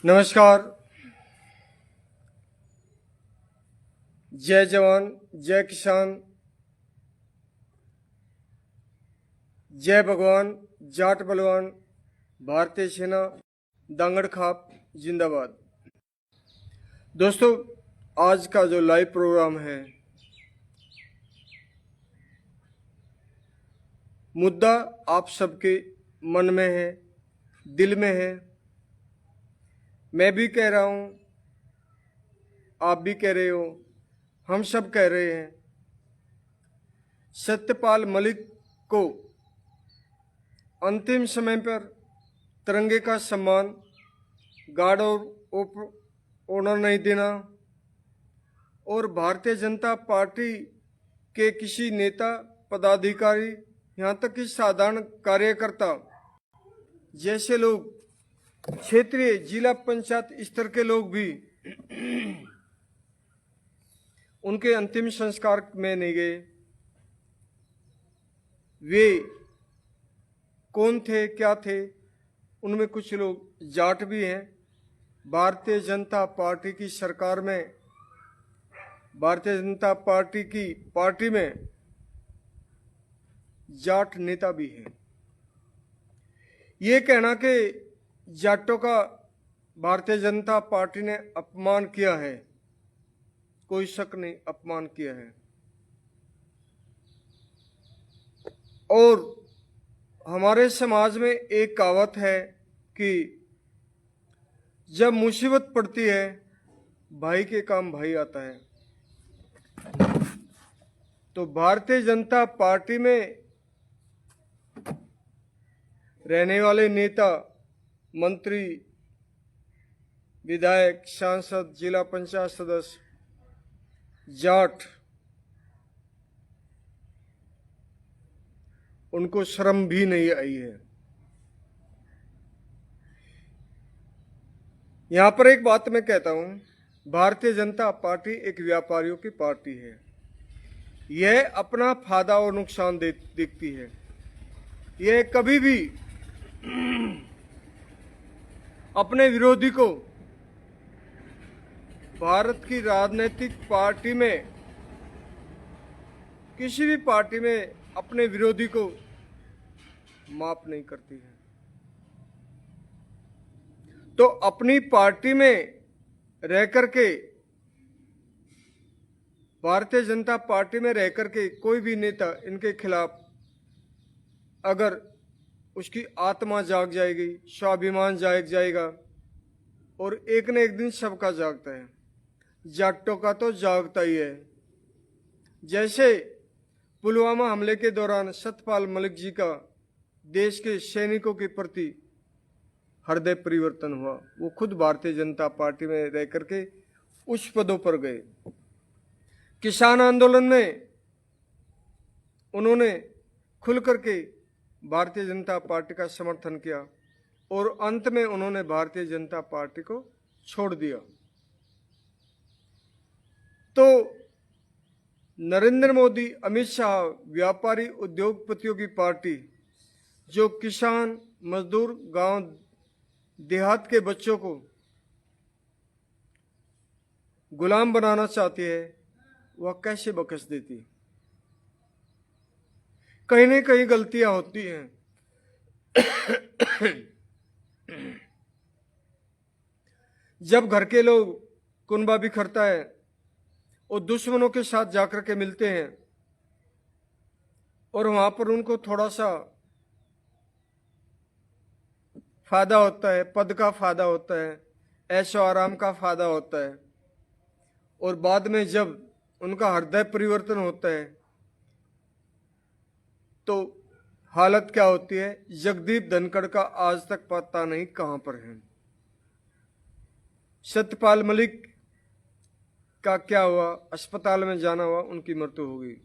नमस्कार। जय जवान, जय किसान, जय भगवान, जाट बलवान, भारतीय सेना, दांगड़ खाप जिंदाबाद। दोस्तों, आज का जो लाइव प्रोग्राम है, मुद्दा आप सबके मन में है, दिल में है। मैं भी कह रहा हूं, आप भी कह रहे हो, हम सब कह रहे हैं। सत्यपाल मलिक को अंतिम समय पर तिरंगे का सम्मान, गार्ड ऑफ ऑनर नहीं देना और भारतीय जनता पार्टी के किसी नेता, पदाधिकारी, यहाँ तक कि साधारण कार्यकर्ता जैसे लोग, क्षेत्रीय जिला पंचायत स्तर के लोग भी उनके अंतिम संस्कार में नहीं गए। वे कौन थे, क्या थे? उनमें कुछ लोग जाट भी हैं। भारतीय जनता पार्टी की सरकार में, भारतीय जनता पार्टी में जाट नेता भी हैं। ये कहना कि जाटों का भारतीय जनता पार्टी ने अपमान किया है, कोई शक नहीं, अपमान किया है। और हमारे समाज में एक कहावत है कि जब मुसीबत पड़ती है, भाई के काम भाई आता है। तो भारतीय जनता पार्टी में रहने वाले नेता, मंत्री, विधायक, सांसद, जिला पंचायत सदस्य जाट, उनको शर्म भी नहीं आई है। यहां पर एक बात मैं कहता हूं, भारतीय जनता पार्टी एक व्यापारियों की पार्टी है। यह अपना फायदा और नुकसान देखती है। यह कभी भी अपने विरोधी को भारत की राजनीतिक पार्टी में, किसी भी पार्टी में अपने विरोधी को माफ नहीं करती है। तो अपनी पार्टी में रह करके, भारतीय जनता पार्टी में रह करके कोई भी नेता इनके खिलाफ अगर उसकी आत्मा जाग जाएगी, स्वाभिमान जाग जाएगा, और एक न एक दिन सबका जागता है। जाटों का तो जागता ही है। जैसे पुलवामा हमले के दौरान सत्यपाल मलिक जी का देश के सैनिकों के प्रति हृदय परिवर्तन हुआ, वो खुद भारतीय जनता पार्टी में रह करके उच्च पदों पर गए। किसान आंदोलन में उन्होंने खुल करके भारतीय जनता पार्टी का समर्थन किया और अंत में उन्होंने भारतीय जनता पार्टी को छोड़ दिया। तो नरेंद्र मोदी, अमित शाह, व्यापारी उद्योगपतियों की पार्टी जो किसान, मजदूर, गांव देहात के बच्चों को गुलाम बनाना चाहती है, वह कैसे बख्श देती? कहीं न कहीं गलतियां होती हैं। जब घर के लोग, कुनबा बिखरता है और दुश्मनों के साथ जाकर के मिलते हैं और वहां पर उनको थोड़ा सा फायदा होता है, पद का फायदा होता है, ऐशो आराम का फायदा होता है, और बाद में जब उनका हृदय परिवर्तन होता है तो हालत क्या होती है? जगदीप धनखड़ का आज तक पता नहीं कहां पर है। सत्यपाल मलिक का क्या हुआ? अस्पताल में जाना हुआ, उनकी मृत्यु हो गई।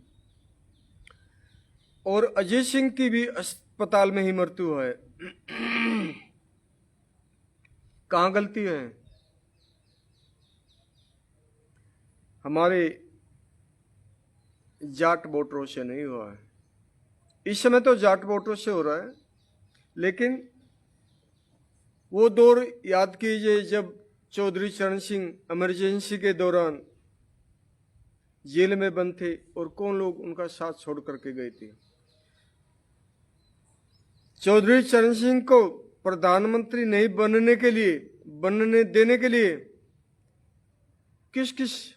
और अजय सिंह की भी अस्पताल में ही मृत्यु है। कहां गलती है? हमारे जाट वोटरों से नहीं हुआ है। इस समय तो जाट वोटरों से हो रहा है, लेकिन वो दौर याद कीजिए जब चौधरी चरण सिंह इमरजेंसी के दौरान जेल में बंद थे और कौन लोग उनका साथ छोड़ करके गए थे। चौधरी चरण सिंह को प्रधानमंत्री नहीं बनने देने के लिए किस किस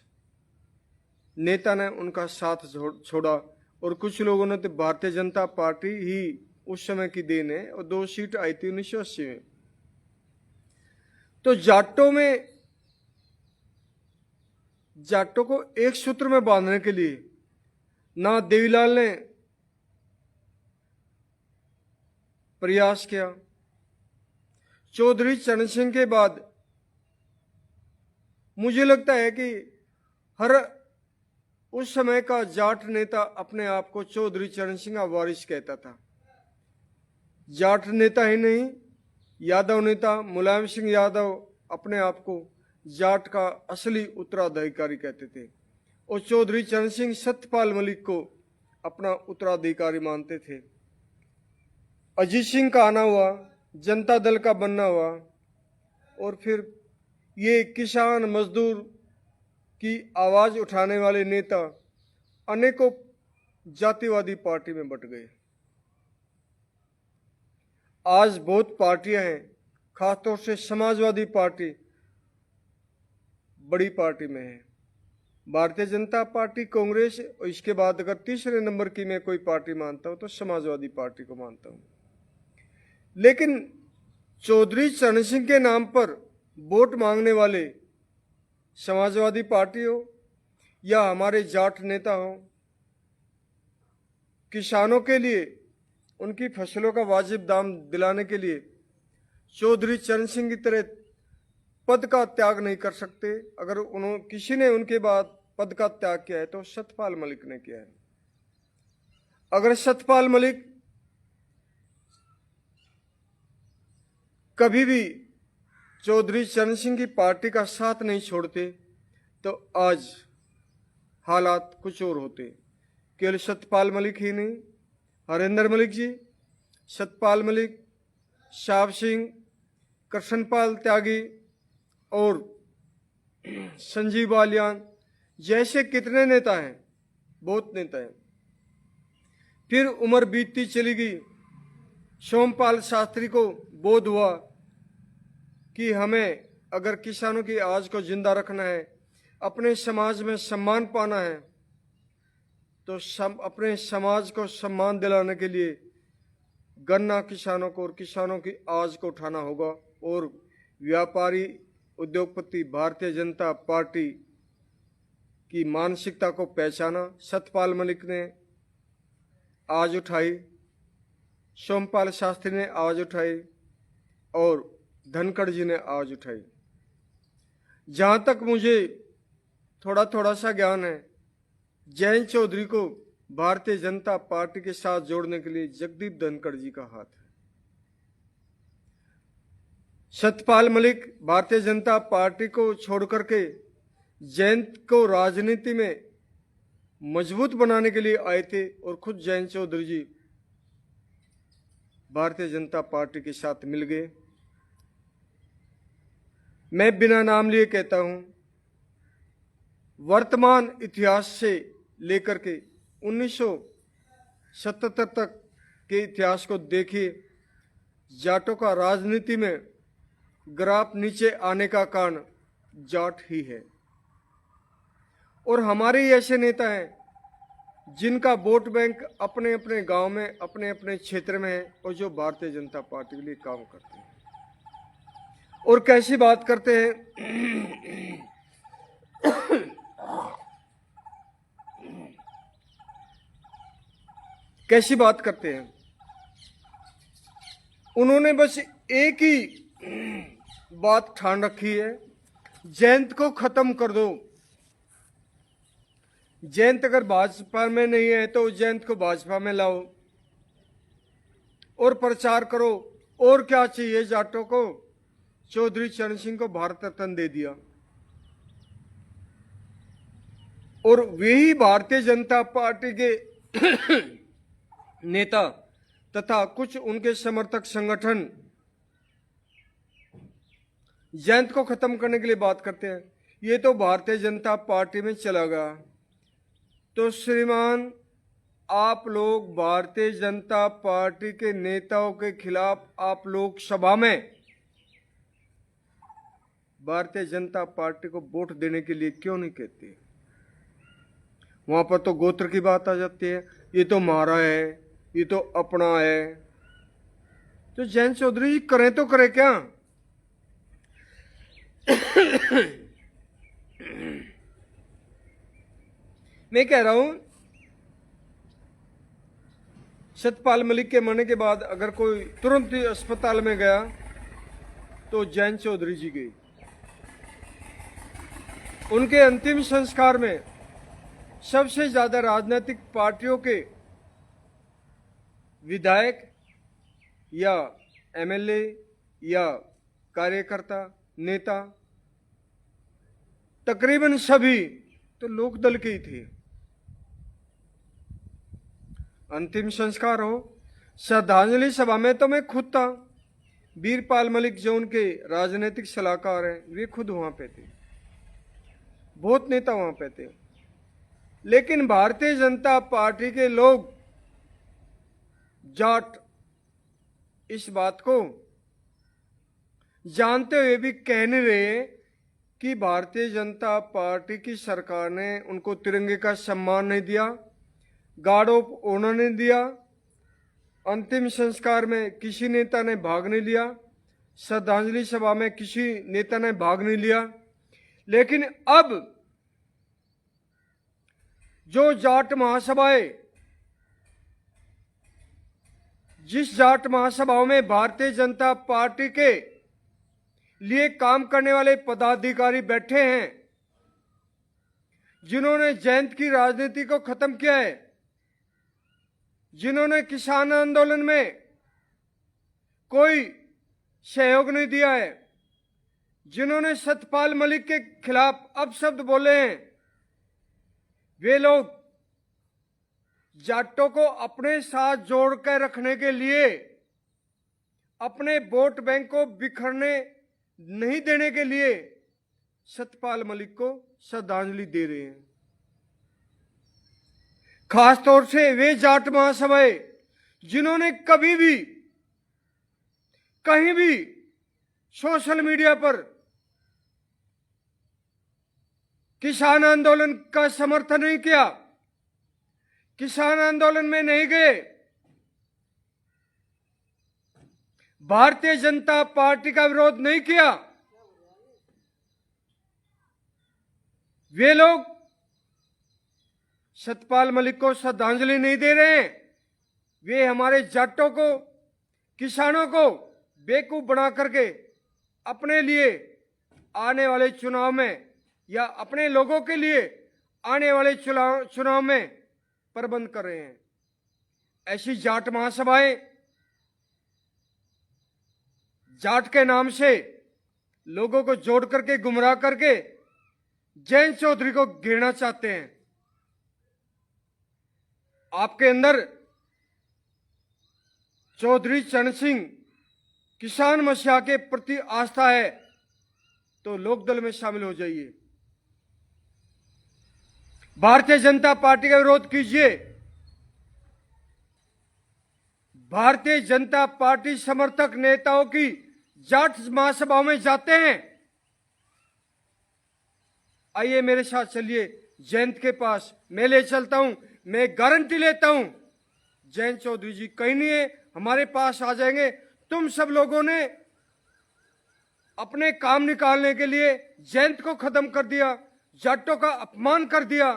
नेता ने उनका साथ छोड़ा, और कुछ लोगों ने तो भारतीय जनता पार्टी ही उस समय की देन है, और 2 सीट आई थी 1980 में। तो जाटों को एक सूत्र में बांधने के लिए ना देवीलाल ने प्रयास किया। चौधरी चरण सिंह के बाद मुझे लगता है कि हर उस समय का जाट नेता अपने आप को चौधरी चरण सिंह का वारिस कहता था। जाट नेता ही नहीं, यादव नेता मुलायम सिंह यादव अपने आप को जाट का असली उत्तराधिकारी कहते थे, और चौधरी चरण सिंह सत्यपाल मलिक को अपना उत्तराधिकारी मानते थे। अजीत सिंह का आना हुआ, जनता दल का बनना हुआ, और फिर ये किसान मजदूर की आवाज उठाने वाले नेता अनेकों जातिवादी पार्टी में बट गए। आज बहुत पार्टियां हैं, खासतौर से समाजवादी पार्टी बड़ी पार्टी में है, भारतीय जनता पार्टी, कांग्रेस, और इसके बाद अगर तीसरे नंबर की मैं कोई पार्टी मानता हूं तो समाजवादी पार्टी को मानता हूं। लेकिन चौधरी चरण सिंह के नाम पर वोट मांगने वाले समाजवादी पार्टी हो या हमारे जाट नेता हो, किसानों के लिए उनकी फसलों का वाजिब दाम दिलाने के लिए चौधरी चरण सिंह की तरह पद का त्याग नहीं कर सकते। अगर उन्होंने किसी ने उनके बाद पद का त्याग किया है तो सत्यपाल मलिक ने किया है। अगर सत्यपाल मलिक कभी भी चौधरी चरण सिंह की पार्टी का साथ नहीं छोड़ते तो आज हालात कुछ और होते। केवल सत्यपाल मलिक ही नहीं, हरेंद्र मलिक जी, सत्यपाल मलिक, शाह सिंह, कृष्णपाल त्यागी और संजीव बालियान जैसे कितने नेता हैं, बहुत नेता हैं। फिर उम्र बीतती चली गई, सोमपाल शास्त्री को बोध हुआ कि हमें अगर किसानों की आवाज को जिंदा रखना है, अपने समाज में सम्मान पाना है, तो अपने समाज को सम्मान दिलाने के लिए गन्ना किसानों को और किसानों की आवाज को उठाना होगा। और व्यापारी उद्योगपति भारतीय जनता पार्टी की मानसिकता को पहचाना। सत्यपाल मलिक ने आवाज उठाई, सोमपाल शास्त्री ने आवाज उठाई और धनखड़ जी ने आवाज उठाई। जहां तक मुझे थोड़ा थोड़ा सा ज्ञान है, जयंत चौधरी को भारतीय जनता पार्टी के साथ जोड़ने के लिए जगदीप धनखड़ जी का हाथ है। सत्यपाल मलिक भारतीय जनता पार्टी को छोड़ करके जयंत को राजनीति में मजबूत बनाने के लिए आए थे, और खुद जयंत चौधरी जी भारतीय जनता पार्टी के साथ मिल गए। मैं बिना नाम लिए कहता हूं, वर्तमान इतिहास से लेकर के 1977 तक के इतिहास को देखिए, जाटों का राजनीति में ग्राफ नीचे आने का कारण जाट ही है। और हमारे ऐसे नेता हैं जिनका वोट बैंक अपने अपने गांव में, अपने अपने क्षेत्र में है, और जो भारतीय जनता पार्टी के लिए काम करते हैं। और कैसी बात करते हैं कैसी बात करते हैं। उन्होंने बस एक ही बात ठान रखी है, जयंत को खत्म कर दो। जयंत अगर भाजपा में नहीं है तो जयंत को भाजपा में लाओ और प्रचार करो। और क्या चाहिए जाटों को? चौधरी चरण सिंह को भारत रत्न दे दिया, और वही भारतीय जनता पार्टी के नेता तथा कुछ उनके समर्थक संगठन जयंत को खत्म करने के लिए बात करते हैं। ये तो भारतीय जनता पार्टी में चला गया। तो श्रीमान, आप लोग भारतीय जनता पार्टी के नेताओं के खिलाफ आप लोकसभा में भारतीय जनता पार्टी को वोट देने के लिए क्यों नहीं कहते? वहां पर तो गोत्र की बात आ जाती है, ये तो हमारा है, ये तो अपना है। तो जयंत चौधरी जी करें तो करें क्या? मैं कह रहा हूं, सतपाल मलिक के मरने के बाद अगर कोई तुरंत ही अस्पताल में गया तो जयंत चौधरी जी गई। उनके अंतिम संस्कार में सबसे ज्यादा राजनीतिक पार्टियों के विधायक या एमएलए या कार्यकर्ता नेता तकरीबन सभी तो लोकदल के ही थे। अंतिम संस्कार हो, श्रद्धांजलि सभा में तो मैं खुद था। वीरपाल मलिक जो उनके राजनीतिक सलाहकार हैं, वे खुद वहां पे थे, बहुत नेता वहां पे थे। लेकिन भारतीय जनता पार्टी के लोग जाट इस बात को जानते हुए भी कह नहीं रहे कि भारतीय जनता पार्टी की सरकार ने उनको तिरंगे का सम्मान नहीं दिया, गार्ड ऑफ ऑनर नहीं दिया, अंतिम संस्कार में किसी नेता ने भाग नहीं लिया, श्रद्धांजलि सभा में किसी नेता ने भाग नहीं लिया। लेकिन अब जो जाट महासभाएं, जिस जाट महासभाओं में भारतीय जनता पार्टी के लिए काम करने वाले पदाधिकारी बैठे हैं, जिन्होंने जयंत की राजनीति को खत्म किया है, जिन्होंने किसान आंदोलन में कोई सहयोग नहीं दिया है, जिन्होंने सतपाल मलिक के खिलाफ अपशब्द बोले हैं, वे लोग जाटों को अपने साथ जोड़कर रखने के लिए, अपने वोट बैंक को बिखरने नहीं देने के लिए सतपाल मलिक को श्रद्धांजलि दे रहे हैं। खासतौर से वे जाट महासभाएं जिन्होंने कभी भी कहीं भी सोशल मीडिया पर किसान आंदोलन का समर्थन नहीं किया, किसान आंदोलन में नहीं गए, भारतीय जनता पार्टी का विरोध नहीं किया, वे लोग सतपाल मलिक को श्रद्धांजलि नहीं दे रहे हैं। वे हमारे जाटों को, किसानों को बेवकूफ बना करके अपने लिए आने वाले चुनाव में या अपने लोगों के लिए आने वाले चुनाव में प्रबंध कर रहे हैं। ऐसी जाट महासभाएं जाट के नाम से लोगों को जोड़ करके, गुमराह करके जयंत चौधरी को गिरना चाहते हैं। आपके अंदर चौधरी चरण सिंह किसान मसीहा के प्रति आस्था है तो लोकदल में शामिल हो जाइए, भारतीय जनता पार्टी का विरोध कीजिए। भारतीय जनता पार्टी समर्थक नेताओं की जाट महासभाओं में जाते हैं। आइए मेरे साथ चलिए जयंत के पास, मैं ले चलता हूं। मैं गारंटी लेता हूं जयंत चौधरी जी कहीं नहीं है, हमारे पास आ जाएंगे। तुम सब लोगों ने अपने काम निकालने के लिए जयंत को खत्म कर दिया, जाटों का अपमान कर दिया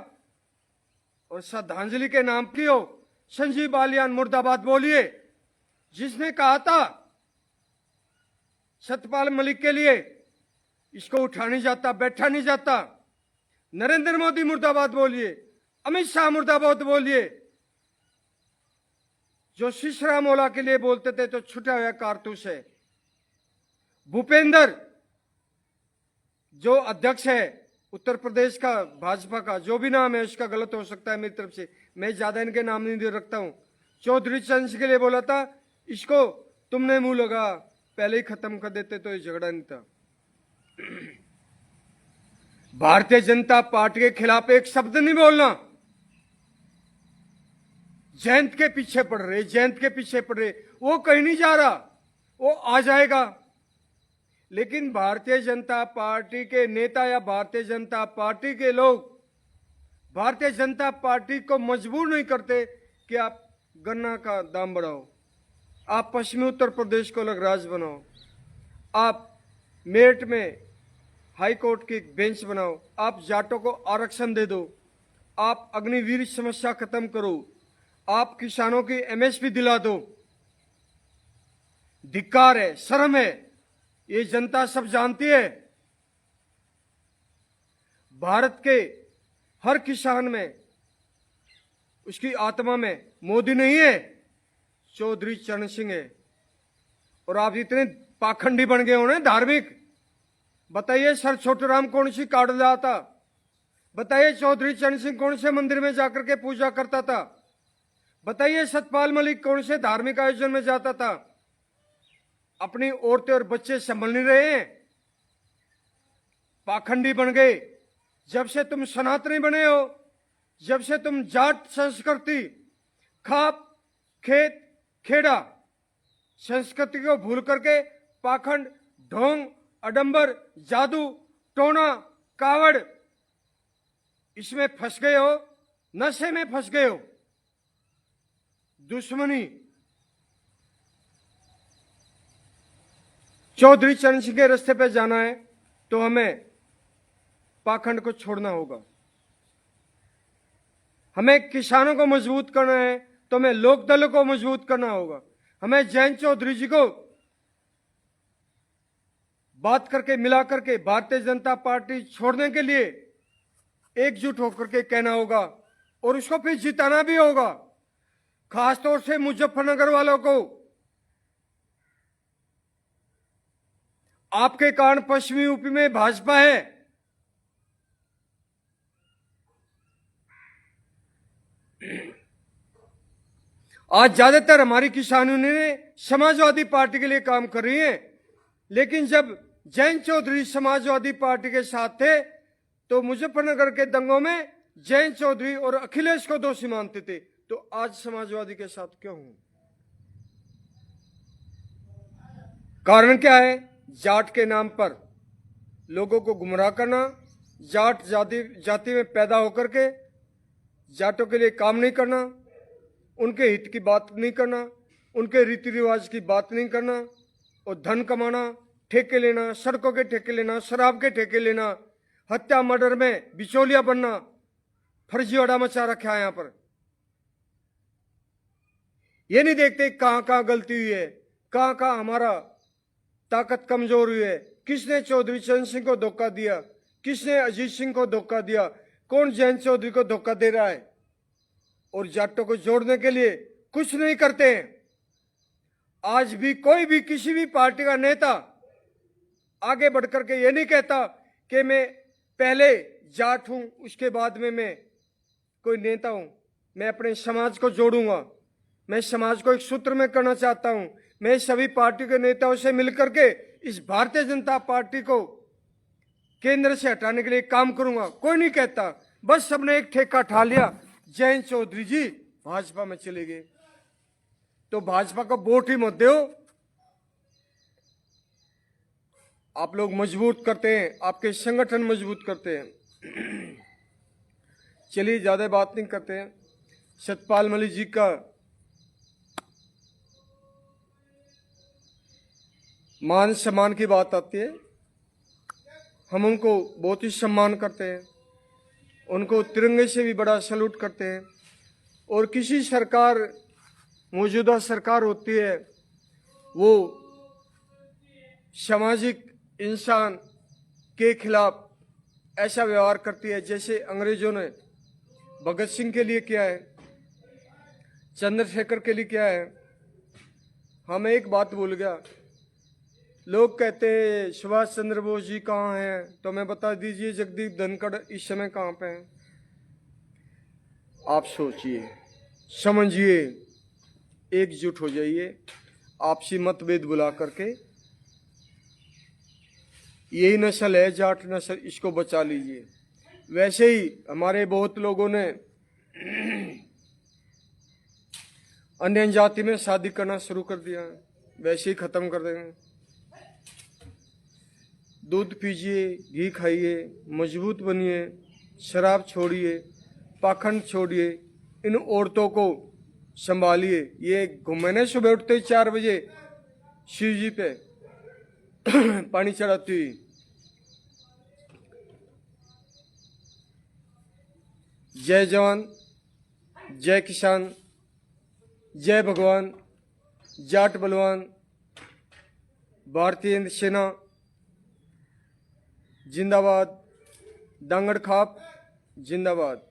और श्रद्धांजलि के नाम की हो संजीव बालियान मुर्दाबाद बोलिए, जिसने कहा था सतपाल मलिक के लिए इसको उठा नहीं जाता, बैठा नहीं जाता। नरेंद्र मोदी मुर्दाबाद बोलिए, अमित शाह मुर्दाबाद बोलिए। जो शिशरा मोला के लिए बोलते थे तो छुटा हुआ कारतूस है। भूपेंद्र जो अध्यक्ष है उत्तर प्रदेश का भाजपा का, जो भी नाम है उसका गलत हो सकता है मेरी तरफ से, मैं ज्यादा इनके नाम नहीं दे रखता हूं। चौधरी चरण सिंह के लिए बोला था इसको तुमने मुंह लगा, पहले ही खत्म कर देते तो ये झगड़ा नहीं था। भारतीय जनता पार्टी के खिलाफ एक शब्द नहीं बोलना। जयंत के पीछे पड़ रहे, जयंत के पीछे पड़ रहे, वो कहीं नहीं जा रहा, वो आ जाएगा। लेकिन भारतीय जनता पार्टी के नेता या भारतीय जनता पार्टी के लोग भारतीय जनता पार्टी को मजबूर नहीं करते कि आप गन्ना का दाम बढ़ाओ, आप पश्चिमी उत्तर प्रदेश को अलग राज्य बनाओ, आप मेरठ में हाई कोर्ट की बेंच बनाओ, आप जाटों को आरक्षण दे दो, आप अग्निवीर समस्या खत्म करो, आप किसानों की एमएसपी दिला दो। धिक्कार है, शर्म है, ये जनता सब जानती है। भारत के हर किसान में, उसकी आत्मा में मोदी नहीं है, चौधरी चरण सिंह है। और आप इतने पाखंडी बन गए हो ना, धार्मिक। बताइए सर छोटू राम कौन सी कार्ड लाया था? बताइए चौधरी चरण सिंह कौन से मंदिर में जाकर के पूजा करता था? बताइए सतपाल मलिक कौन से धार्मिक आयोजन में जाता था? अपनी औरतें और बच्चे संभल नहीं रहे हैं, पाखंडी बन गए। जब से तुम सनातनी बने हो, जब से तुम जाट संस्कृति, खाप खेत खेड़ा संस्कृति को भूल करके पाखंड, ढोंग, अडंबर, जादू, टोना, कावड़, इसमें फंस गए हो, नशे में फंस गए हो। दुश्मनी चौधरी चरण सिंह के रास्ते पे जाना है तो हमें पाखंड को छोड़ना होगा। हमें किसानों को मजबूत करना है तो हमें लोक दलों को मजबूत करना होगा। हमें जयंत चौधरी जी को बात करके, मिला करके भारतीय जनता पार्टी छोड़ने के लिए एकजुट होकर के कहना होगा और उसको फिर जिताना भी होगा। खासतौर से मुजफ्फरनगर वालों को, आपके कारण पश्चिमी यूपी में भाजपा है। आज ज्यादातर हमारी किसानों ने समाजवादी पार्टी के लिए काम कर रही है, लेकिन जब जयंत चौधरी समाजवादी पार्टी के साथ थे तो मुजफ्फरनगर के दंगों में जयंत चौधरी और अखिलेश को दोषी मानते थे। तो आज समाजवादी के साथ क्यों हूं? कारण क्या है? जाट के नाम पर लोगों को गुमराह करना, जाट जाति में पैदा होकर के जाटों के लिए काम नहीं करना, उनके हित की बात नहीं करना, उनके रीति रिवाज की बात नहीं करना, और धन कमाना, ठेके लेना, सड़कों के ठेके लेना, शराब के ठेके लेना, हत्या मर्डर में बिचौलिया बनना, फर्जीवाड़ा मचा रखा है। यहां पर ये नहीं देखते कहां कहां गलती हुई है, कहां कहां हमारा ताकत कमजोर हुई है। किसने चौधरी चरण सिंह को धोखा दिया, किसने अजीत सिंह को धोखा दिया, कौन जयंत चौधरी को धोखा दे रहा है? और जाटों को जोड़ने के लिए कुछ नहीं करते हैं। आज भी कोई भी किसी भी पार्टी का नेता आगे बढ़कर के ये नहीं कहता कि मैं पहले जाट हूं, उसके बाद में मैं कोई नेता हूं, मैं अपने समाज को जोड़ूंगा, मैं समाज को एक सूत्र में करना चाहता हूं, मैं सभी पार्टी के नेताओं से मिलकर के इस भारतीय जनता पार्टी को केंद्र से हटाने के लिए काम करूंगा। कोई नहीं कहता, बस सबने एक ठेका उठा लिया, जयंत चौधरी जी भाजपा में चले गए। तो भाजपा को वोट ही मत दो। आप लोग मजबूत करते हैं, आपके संगठन मजबूत करते हैं। चलिए ज्यादा बात नहीं करते हैं। सतपाल मलिक जी का मान सम्मान की बात आती है, हम उनको बहुत ही सम्मान करते हैं, उनको तिरंगे से भी बड़ा सैल्यूट करते हैं। और किसी सरकार, मौजूदा सरकार होती है, वो सामाजिक इंसान के खिलाफ ऐसा व्यवहार करती है जैसे अंग्रेजों ने भगत सिंह के लिए किया है, चंद्रशेखर के लिए किया है। हमें एक बात भूल गया, लोग कहते हैं सुभाष चंद्र बोस जी कहाँ हैं, तो मैं बता दीजिए जगदीप धनखड़ इस समय कहाँ पे हैं। आप सोचिए, समझिए, एकजुट हो जाइए, आपसी मतभेद बुला करके यही नस्ल है जाट नस्ल, इसको बचा लीजिए। वैसे ही हमारे बहुत लोगों ने अन्य जाति में शादी करना शुरू कर दिया है, वैसे ही खत्म कर देंगे। दूध पीजिए, घी खाइए, मजबूत बनिए, शराब छोड़िए, पाखंड छोड़िए, इन औरतों को संभालिए। ये घूमने सुबह उठते ही 4 बजे शिव जी पे पानी चढ़ाती हुई। जय जवान, जय किसान, जय भगवान, जाट बलवान, भारतीय सेना जिंदाबाद, दांगड़ खाप जिंदाबाद।